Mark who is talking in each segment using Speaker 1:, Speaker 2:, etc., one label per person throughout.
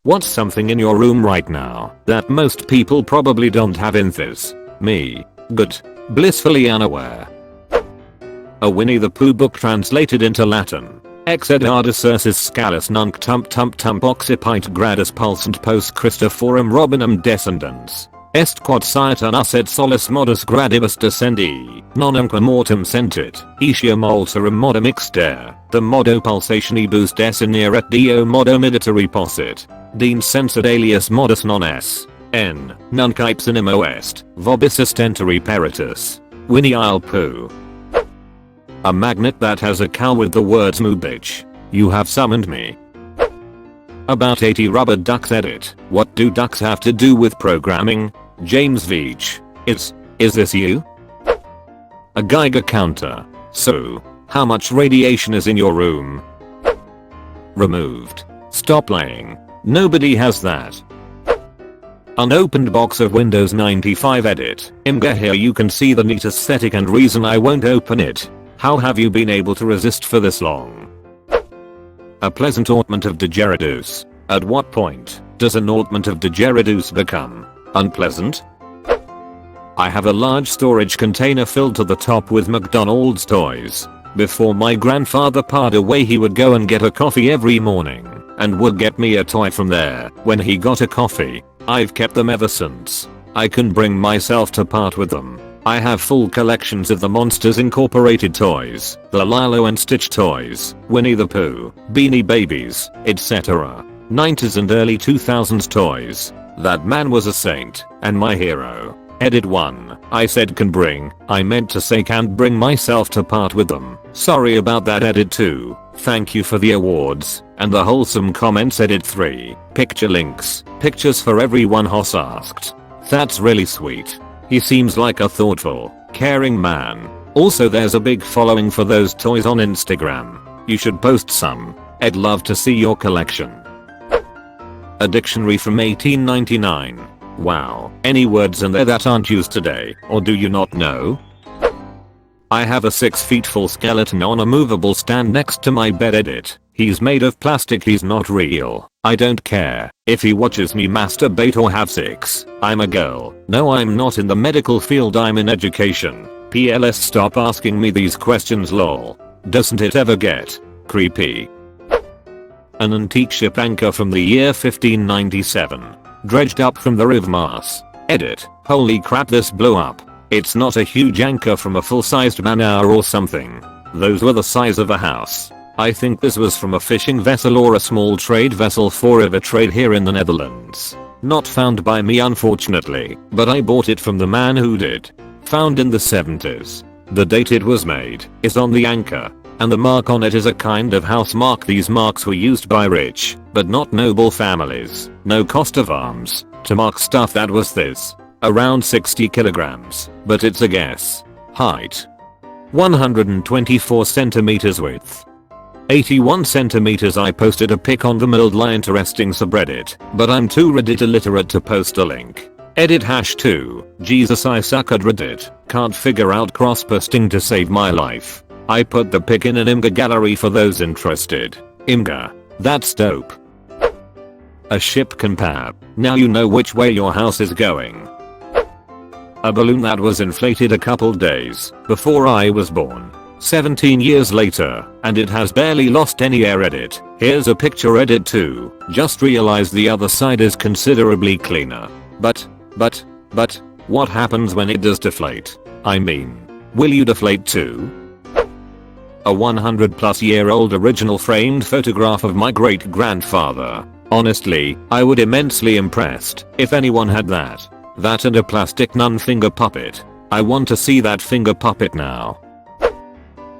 Speaker 1: What's something in your room right now that most people probably don't have in this? Me. Good. Blissfully unaware. A Winnie the Pooh book translated into Latin. Ex edardus ursus scalus nunc tump occipit gradus pulsant post Christa forum robinum descendens. Est quod saetan us et solus modus gradibus descendi, nonunque mortem sentit, etiam alterum modum exter, the modo pulsationibus desinere et dio modo militari possit. Deem sensat alias modus non es. N. Nunc ipsinimo est, vobis ostentari peritus. Winnie I'll Pooh. A magnet that has a cow with the words moo bitch. You have summoned me. About 80 rubber ducks edit. What do ducks have to do with programming? James Veach. Is this you? A Geiger counter. So, how much radiation is in your room? Removed. Stop lying. Nobody has that. Unopened box of Windows 95 edit. Imga, here you can see the neat aesthetic and reason I won't open it. How have you been able to resist for this long? A pleasant ointment of digeridus. At what point does an ointment of digeridus become unpleasant? I have a large storage container filled to the top with McDonald's toys. Before my grandfather passed away, he would go and get a coffee every morning and would get me a toy from there when he got a coffee. I've kept them ever since. I can bring myself to part with them. I have full collections of the Monsters Incorporated toys, the Lilo and Stitch toys, Winnie the Pooh, Beanie Babies, etc. 90s and early 2000s toys. That man was a saint and my hero. Edit 1. I said can bring, I meant to say can't bring myself to part with them. Sorry about that. Edit 2. Thank you for the awards and the wholesome comments. Edit 3. Picture links. Pictures for everyone Hoss asked. That's really sweet. He seems like a thoughtful, caring man. Also, there's a big following for those toys on Instagram. You should post some. I'd love to see your collection. A dictionary from 1899. Wow. Any words in there that aren't used today, or do you not know? I have a 6 feet full skeleton on a movable stand next to my bed. Edit. He's made of plastic, he's not real. I don't care if he watches me masturbate or have sex. I'm a girl. No, I'm not in the medical field, I'm in education. PLS, stop asking me these questions, lol. Doesn't it ever get creepy? An antique ship anchor from the year 1597. Dredged up from the River Mars. Edit. Holy crap, this blew up. It's not a huge anchor from a full-sized man-hour or something. Those were the size of a house. I think this was from a fishing vessel or a small trade vessel for river trade here in the Netherlands. Not found by me unfortunately, but I bought it from the man who did. Found in the 70s. The date it was made is on the anchor, and the mark on it is a kind of house mark. These marks were used by rich, but not noble families. No cost of arms to mark stuff that was this. Around 60 kilograms, but it's a guess. Height. 124 centimeters. Width. 81 centimeters. I posted a pic on the mildly interesting subreddit, but I'm too Reddit illiterate to post a link. Edit #2. Jesus, I suck at Reddit. Can't figure out cross-posting to save my life. I put the pic in an Imga gallery for those interested. Imga. That's dope. A ship compare. Now you know which way your house is going. A balloon that was inflated a couple days before I was born. 17 years later, and it has barely lost any air. Edit. Here's a picture. Edit 2. Just realized the other side is considerably cleaner. But, what happens when it does deflate? I mean, will you deflate too? A 100-plus-year-old original framed photograph of my great-grandfather. Honestly, I would immensely impressed if anyone had that. That and a plastic nun finger puppet. I want to see that finger puppet now.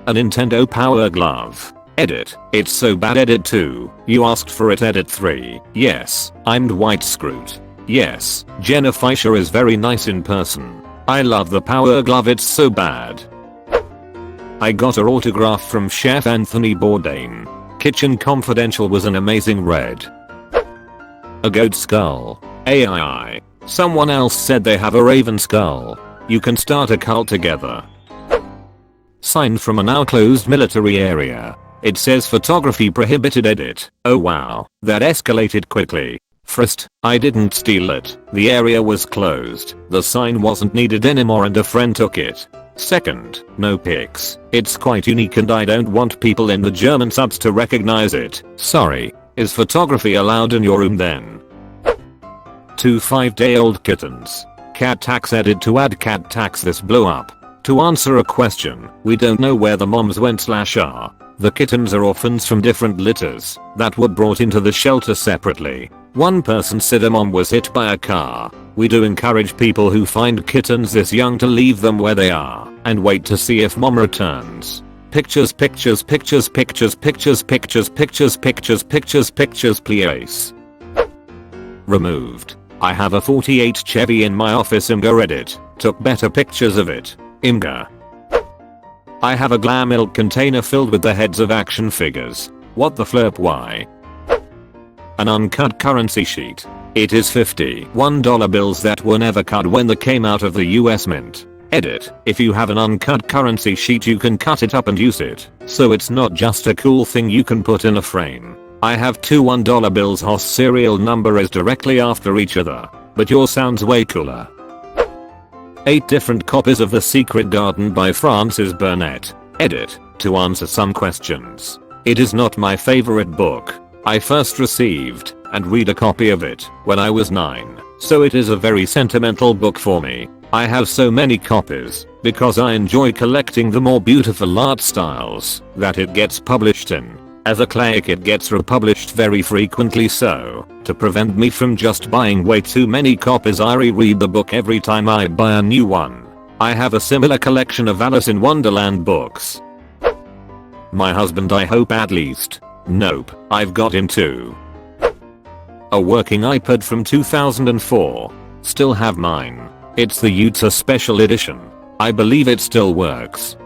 Speaker 1: A Nintendo Power Glove. Edit. It's so bad. Edit 2. You asked for it. Edit 3. Yes, I'm Dwight Schrute. Yes, Jenna Fischer is very nice in person. I love the Power Glove, it's so bad. I got her autograph from Chef Anthony Bourdain. Kitchen Confidential was an amazing read. A goat skull. AI. Someone else said they have a raven skull. You can start a cult together. Sign from a now closed military area. It says photography prohibited. Edit. Oh wow, that escalated quickly. First, I didn't steal it. The area was closed. The sign wasn't needed anymore and a friend took it. Second, no pics. It's quite unique and I don't want people in the German subs to recognize it. Sorry. Is photography allowed in your room then? 2 5-day-old kittens. Cat tax added to add cat tax. This blew up. To answer a question, we don't know where the moms went/are. The kittens are orphans from different litters that were brought into the shelter separately. One person said a mom was hit by a car. We do encourage people who find kittens this young to leave them where they are and wait to see if mom returns. Pictures, pictures, pictures, pictures, pictures, pictures, pictures, pictures, pictures, pictures, please. Removed. I have a 48 Chevy in my office. AskReddit took better pictures of it. Imga. I have a glam milk container filled with the heads of action figures. What the flip, why? An uncut currency sheet. It is $51 bills that were never cut when they came out of the US Mint. Edit. If you have an uncut currency sheet you can cut it up and use it, so it's not just a cool thing you can put in a frame. I have 2 $1 bills whose serial number is directly after each other, but yours sounds way cooler. 8 different copies of The Secret Garden by Francis Burnett. Edit. To answer some questions. It is not my favorite book. I first received and read a copy of it when I was 9, so it is a very sentimental book for me. I have so many copies because I enjoy collecting the more beautiful art styles that it gets published in. As a cleric it gets republished very frequently, so to prevent me from just buying way too many copies I reread the book every time I buy a new one. I have a similar collection of Alice in Wonderland books. My husband, I hope at least. Nope, I've got him too. A working iPad from 2004. Still have mine. It's the Utah Special Edition. I believe it still works.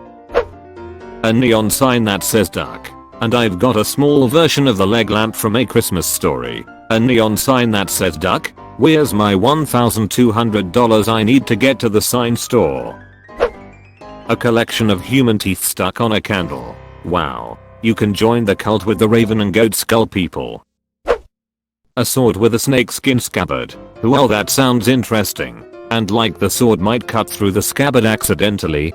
Speaker 1: A neon sign that says duck. And I've got a small version of the leg lamp from A Christmas Story. A neon sign that says duck? Where's my $1,200 I need to get to the sign store? A collection of human teeth stuck on a candle. Wow. You can join the cult with the raven and goat skull people. A sword with a snakeskin scabbard. Well, that sounds interesting. And like the sword might cut through the scabbard accidentally.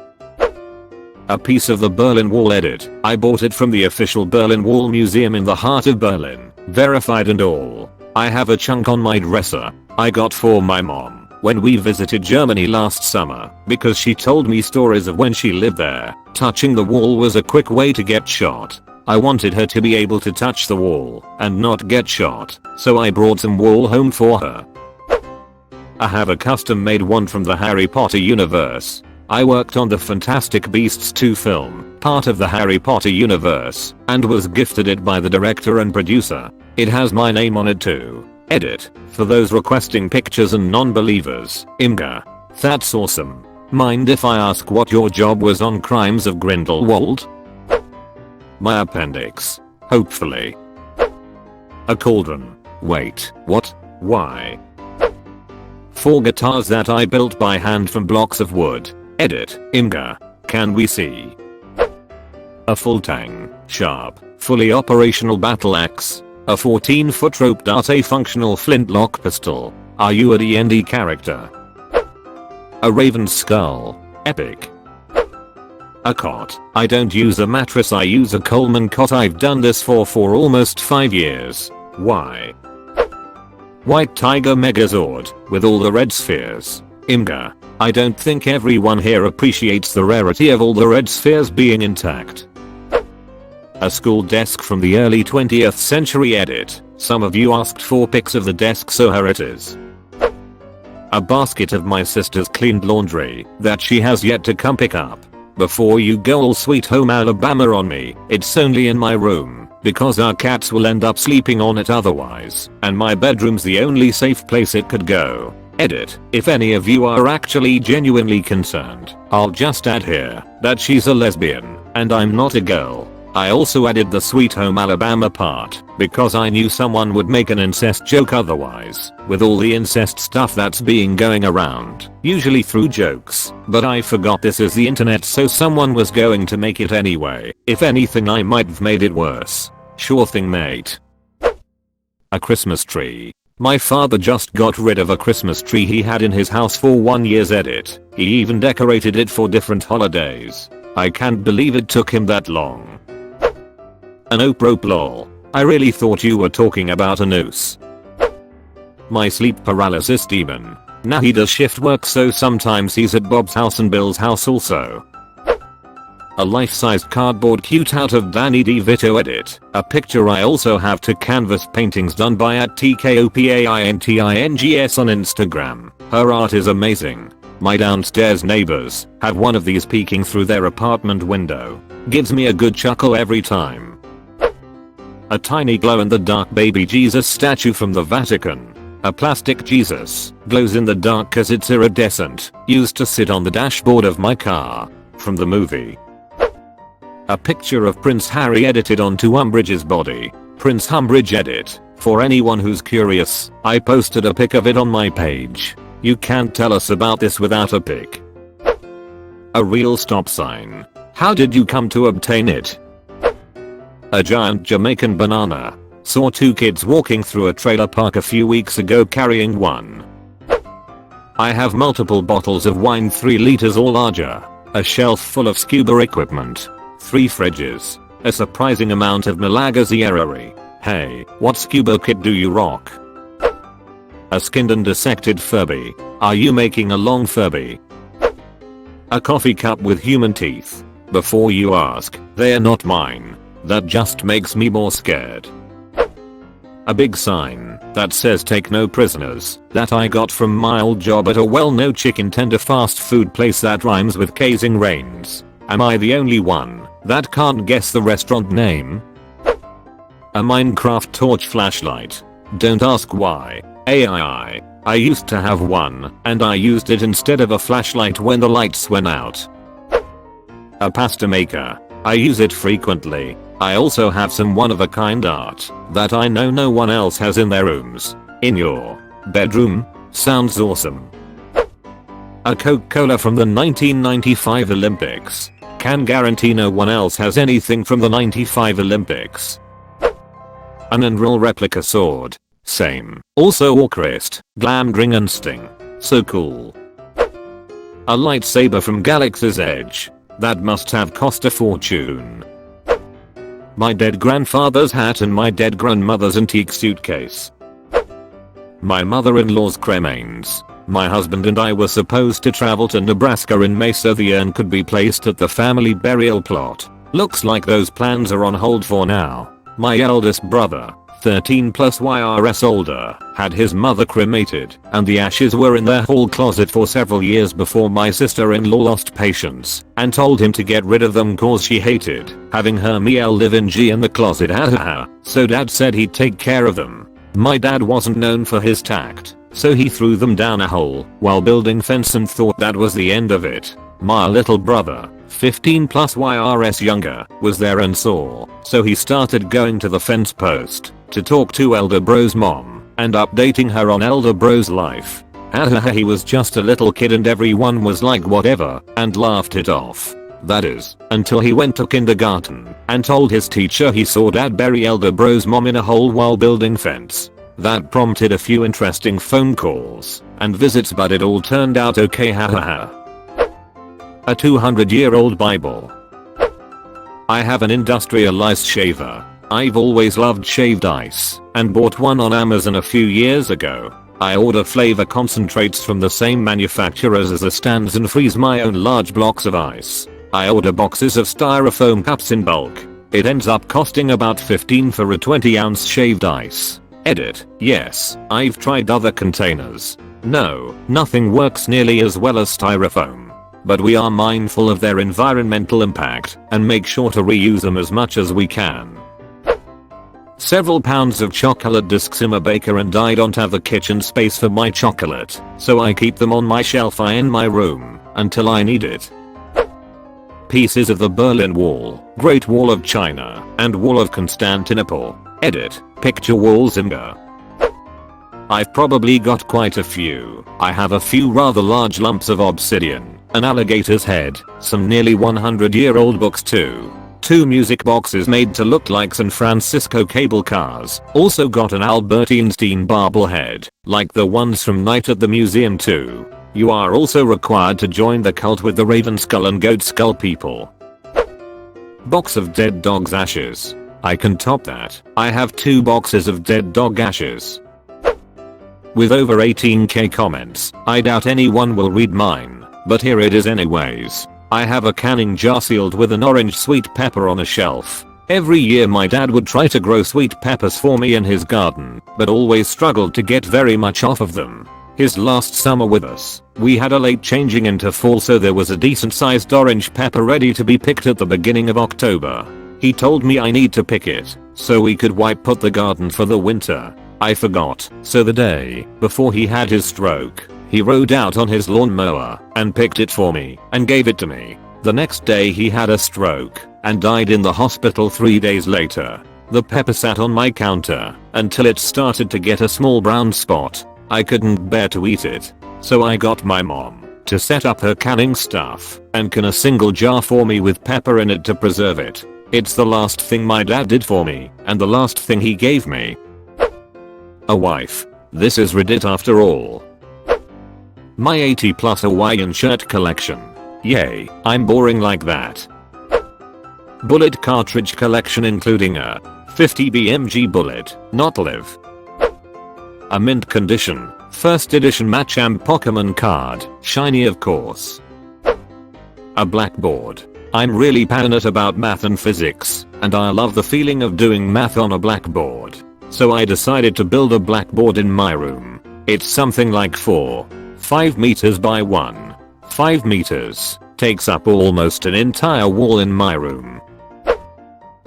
Speaker 1: A piece of the Berlin Wall. Edit. I bought it from the official Berlin Wall Museum in the heart of Berlin. Verified and all. I have a chunk on my dresser I got for my mom when we visited Germany last summer because she told me stories of when she lived there. Touching the wall was a quick way to get shot. I wanted her to be able to touch the wall and not get shot, so I brought some wall home for her. I have a custom made one from the Harry Potter universe. I worked on the Fantastic Beasts 2 film, part of the Harry Potter universe, and was gifted it by the director and producer. It has my name on it too. Edit. For those requesting pictures and non-believers. Imga. That's awesome. Mind if I ask what your job was on Crimes of Grindelwald? My appendix. Hopefully. A cauldron. Wait, what? Why? 4 guitars that I built by hand from blocks of wood. Edit. Imga. Can we see? A full tang, sharp, fully operational battle axe. A 14-foot rope dart. A functional flintlock pistol. Are you a D&D character? A raven's skull. Epic. A cot. I don't use a mattress, I use a Coleman cot. I've done this for almost 5 years. Why? White Tiger Megazord with all the red spheres. Imga. I don't think everyone here appreciates the rarity of all the red spheres being intact. A school desk from the early 20th century. Edit. Some of you asked for pics of the desk, so here it is. A basket of my sister's cleaned laundry that she has yet to come pick up. Before you go all Sweet Home Alabama on me, it's only in my room because our cats will end up sleeping on it otherwise, and my bedroom's the only safe place it could go. Edit. If any of you are actually genuinely concerned, I'll just add here that she's a lesbian and I'm not a girl. I also added the Sweet Home Alabama part because I knew someone would make an incest joke otherwise, with all the incest stuff that's being going around, usually through jokes, but I forgot this is the internet, so someone was going to make it anyway. If anything, I might have made it worse. Sure thing, mate. A Christmas tree. My father just got rid of a Christmas tree he had in his house for 1 year's edit. He even decorated it for different holidays. I can't believe it took him that long. An ope lol. I really thought you were talking about a noose. My sleep paralysis demon. Now he does shift work, so sometimes he's at Bob's house and Bill's house also. A life-sized cardboard cute out of Danny DeVito edit. A picture I also have to canvas paintings done by @TKOPAINTINGS on Instagram. Her art is amazing. My downstairs neighbors have one of these peeking through their apartment window. Gives me a good chuckle every time. A tiny glow-in-the-dark baby Jesus statue from the Vatican. A plastic Jesus glows in the dark cause it's iridescent. Used to sit on the dashboard of my car. From the movie. A picture of Prince Harry edited onto Umbridge's body. Prince Umbridge edit. For anyone who's curious, I posted a pic of it on my page. You can't tell us about this without a pic. A real stop sign. How did you come to obtain it? A giant Jamaican banana. Saw 2 kids walking through a trailer park a few weeks ago carrying one. I have multiple bottles of wine 3 liters or larger. A shelf full of scuba equipment. 3 fridges. A surprising amount of Malaga Zierari. Hey, what scuba kit do you rock? A skinned and dissected Furby. Are you making a long Furby? A coffee cup with human teeth. Before you ask, they're not mine. That just makes me more scared. A big sign that says take no prisoners that I got from my old job at a well-known chicken tender fast food place that rhymes with Casing Rains. Am I the only one that can't guess the restaurant name? A Minecraft torch flashlight. Don't ask why. I used to have one and I used it instead of a flashlight when the lights went out. A pasta maker. I use it frequently. I also have some one-of-a-kind art that I know no one else has in their rooms. In your bedroom? Sounds awesome. A Coca-Cola from the 1995 Olympics. Can guarantee no one else has anything from the 95 Olympics. An Unreal replica sword. Same. Also Orcrist, Glamdring and Sting. So cool. A lightsaber from Galaxy's Edge. That must have cost a fortune. My dead grandfather's hat and my dead grandmother's antique suitcase. My mother-in-law's cremains. My husband and I were supposed to travel to Nebraska in May so the urn could be placed at the family burial plot. Looks like those plans are on hold for now. My eldest brother, 13 plus YRS older, had his mother cremated and the ashes were in their hall closet for several years before my sister-in-law lost patience and told him to get rid of them cause she hated having her Miel live in the closet. So dad said he'd take care of them. My dad wasn't known for his tact, so he threw them down a hole while building fence and thought that was the end of it. My little brother, 15 plus YRS younger, was there and saw, so he started going to the fence post to talk to Elder Bro's mom and updating her on Elder Bro's life. He was just a little kid and everyone was like whatever and laughed it off. That is, until he went to kindergarten and told his teacher he saw dad bury Elder Bro's mom in a hole while building fence. That prompted a few interesting phone calls and visits, but it all turned out okay. A 200-year-old Bible. I have an industrial ice shaver. I've always loved shaved ice and bought one on Amazon a few years ago. I order flavor concentrates from the same manufacturers as the stands and freeze my own large blocks of ice. I order boxes of styrofoam cups in bulk. It ends up costing about $15 for a 20-ounce shaved ice. Edit. Yes, I've tried other containers. No, nothing works nearly as well as styrofoam. But we are mindful of their environmental impact and make sure to reuse them as much as we can. Several pounds of chocolate discs in my baker and I don't have the kitchen space for my chocolate, so I keep them on my shelf in my room until I need it. Pieces of the Berlin Wall, Great Wall of China, and Wall of Constantinople. Edit. Picture walls imgur. I've probably got quite a few. I have a few rather large lumps of obsidian, an alligator's head, some nearly 100-year-old books too. 2 music boxes made to look like San Francisco cable cars. Also got an Albert Einstein bobblehead, like the ones from Night at the Museum too. You are also required to join the cult with the Raven Skull and Goat Skull people. Box of dead dog's ashes. I can top that. I have 2 boxes of dead dog ashes. With over 18k comments, I doubt anyone will read mine, but here it is anyways. I have a canning jar sealed with an orange sweet pepper on a shelf. Every year my dad would try to grow sweet peppers for me in his garden, but always struggled to get very much off of them. His last summer with us, we had a late changing into fall, so there was a decent sized orange pepper ready to be picked at the beginning of October. He told me I need to pick it, so we could wipe out the garden for the winter. I forgot, so the day before he had his stroke, he rode out on his lawnmower and picked it for me and gave it to me. The next day he had a stroke and died in the hospital 3 days later. The pepper sat on my counter until it started to get a small brown spot. I couldn't bear to eat it, so I got my mom to set up her canning stuff and can a single jar for me with pepper in it to preserve it. It's the last thing my dad did for me and the last thing he gave me. A wife. This is Reddit after all. My 80 plus Hawaiian shirt collection. Yay, I'm boring like that. Bullet cartridge collection including a 50 BMG bullet, not live. A mint condition, first edition Machamp Pokemon card, shiny of course. A blackboard. I'm really passionate about math and physics, and I love the feeling of doing math on a blackboard. So I decided to build a blackboard in my room. It's something like 5 meters by 5 meters, takes up almost an entire wall in my room.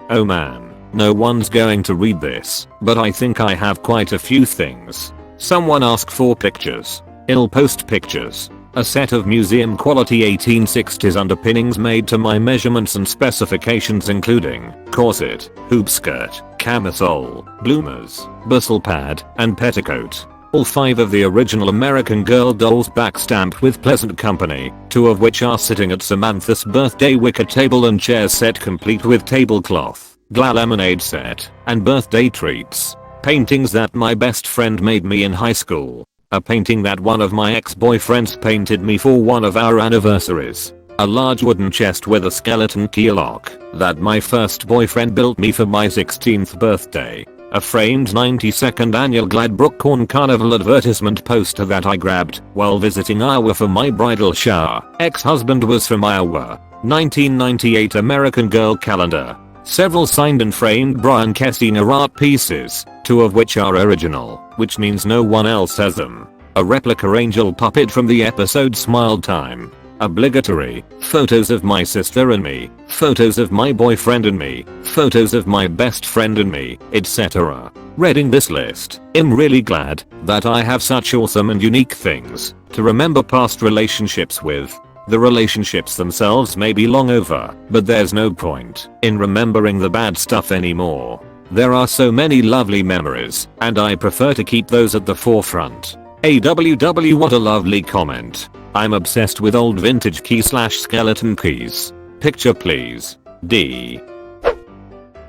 Speaker 1: Oh man, no one's going to read this, but I think I have quite a few things. Someone asked for pictures. I'll post pictures. A set of museum quality 1860s underpinnings made to my measurements and specifications including corset, hoop skirt, camisole, bloomers, bustle pad, and petticoat. All 5 of the original American Girl dolls backstamped with pleasant company, 2 of which are sitting at Samantha's birthday wicker table and chair set complete with tablecloth, lemonade set, and birthday treats. Paintings that my best friend made me in high school. A painting that one of my ex-boyfriends painted me for one of our anniversaries. A large wooden chest with a skeleton key lock that my first boyfriend built me for my 16th birthday. A framed 92nd annual Gladbrook Corn Carnival advertisement poster that I grabbed while visiting Iowa for my bridal shower. Ex-husband was from Iowa. 1998 American Girl calendar. Several signed and framed Brian Kessiner art pieces, 2 of which are original, which means no one else has them. A replica angel puppet from the episode Smile Time. Obligatory photos of my sister and me, photos of my boyfriend and me, photos of my best friend and me, etc. Reading this list, I'm really glad that I have such awesome and unique things to remember past relationships with. The relationships themselves may be long over, but there's no point in remembering the bad stuff anymore. There are so many lovely memories, and I prefer to keep those at the forefront. AWW, what a lovely comment. I'm obsessed with old vintage key/skeleton keys. Picture please. D.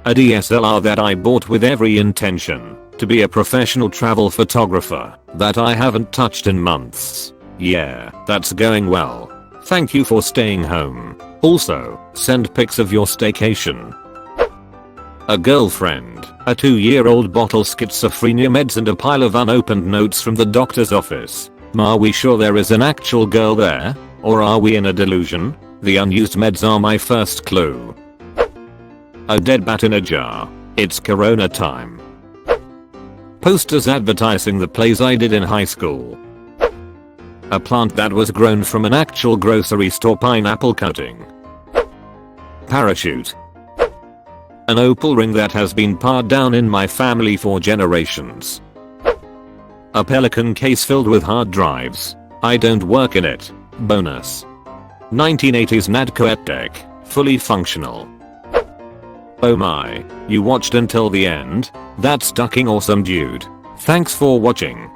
Speaker 1: A DSLR that I bought with every intention to be a professional travel photographer that I haven't touched in months. Yeah, that's going well. Thank you for staying home. Also, send pics of your staycation. A girlfriend, a 2-year-old bottle schizophrenia meds and a pile of unopened notes from the doctor's office. Are we sure there is an actual girl there? Or are we in a delusion? The unused meds are my first clue. A dead bat in a jar. It's corona time. Posters advertising the plays I did in high school. A plant that was grown from an actual grocery store pineapple cutting. Parachute. An opal ring that has been passed down in my family for generations. A Pelican case filled with hard drives. I don't work in it. Bonus. 1980s Nadco deck, fully functional. Oh my, you watched until the end? That's fucking awesome dude. Thanks for watching.